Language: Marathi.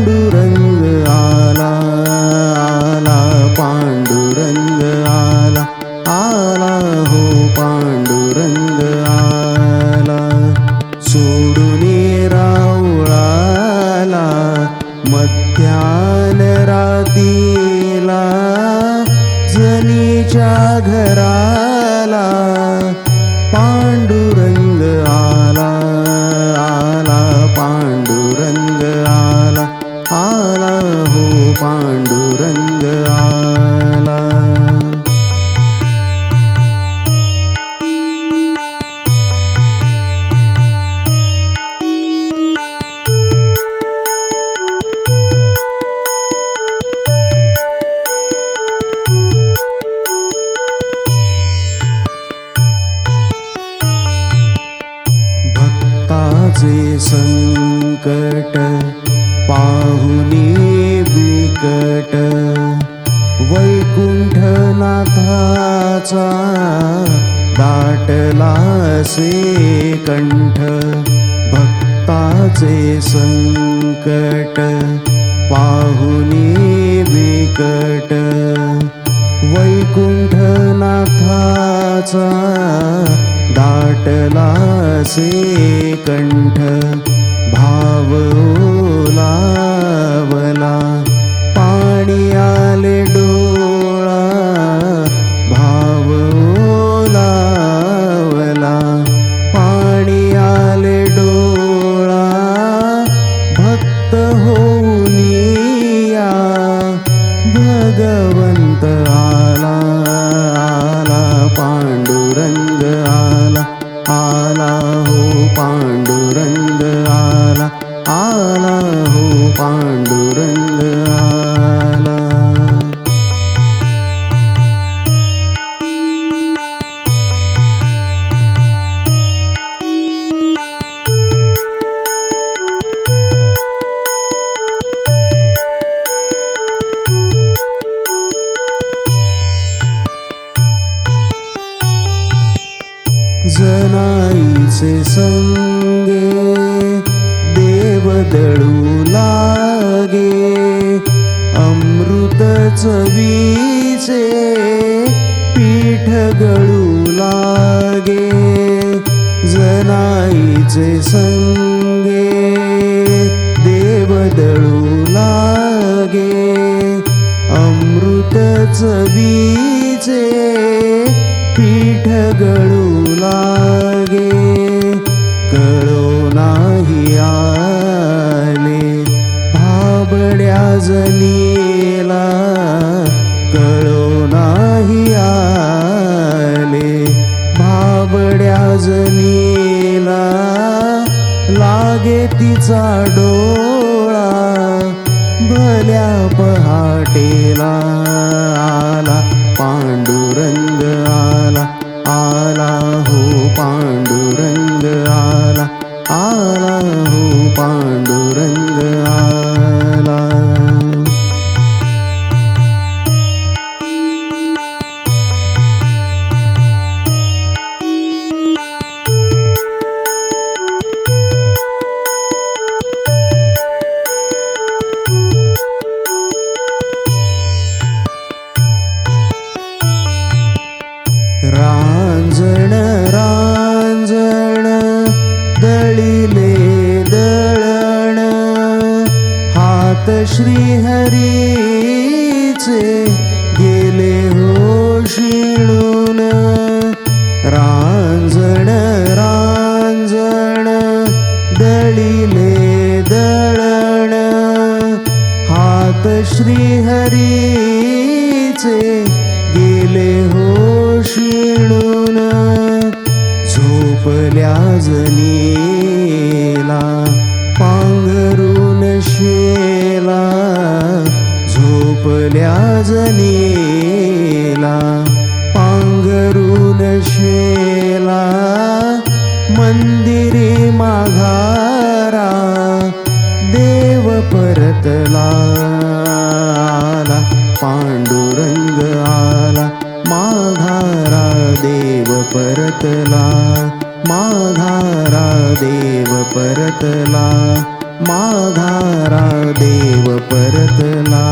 पांडुरंग आला आला पांडुरंग आला आला हो पांडुरंग आला सोडून राऊळाला मध्यान रातीला जनीच्या घराला पांडुरंग आला आला पांडुरंग आला आला हो पांडुरंग आला भक्ताचे संकट पाहुनी बिकट वैकुंठनाथाचा दाटला से कंठ भक्ताचे संकट पाहुनी बिकट वैकुंठनाथाचा दाटला से कंठ भाव ओलावला पाणी आले डोळा भाव ओलावला पाणी आले डोळा भक्त होऊनिया भगवंत आला आला पांडुरंग आला आला हो पांडुरंग आला आला हो पांडुरंग आला जनाईचे संगे देव दळू लागे अमृत चवीचे पीठ गळू लागे जनाईचे संगे देव दळू लागे अमृत चवीचे पीठ गळू लागे कळो नाही आले भाबड्या जनीला कळो नाही आले भाबड्या जनीला लागे तिचा डोळा भल्या पहाटेला आला पांडुरंग आला आला हो पांडुरंग आला आला हो पांडुरंग आला रांजण रांजण दळिले दळण हात श्रीहरीचे गेले हो शिळून रांजण रांजण दळिले दळण हात श्रीहरीचे गेले हो शिळून झोपल्या जनीला पांघरून शेला झोपल्या जनीला पांघरून शेला मंदिरी माघारा देव परतला आला पांडुरंग आला माघारा देव परतला माघारा देव परतला माघारा देव परतला.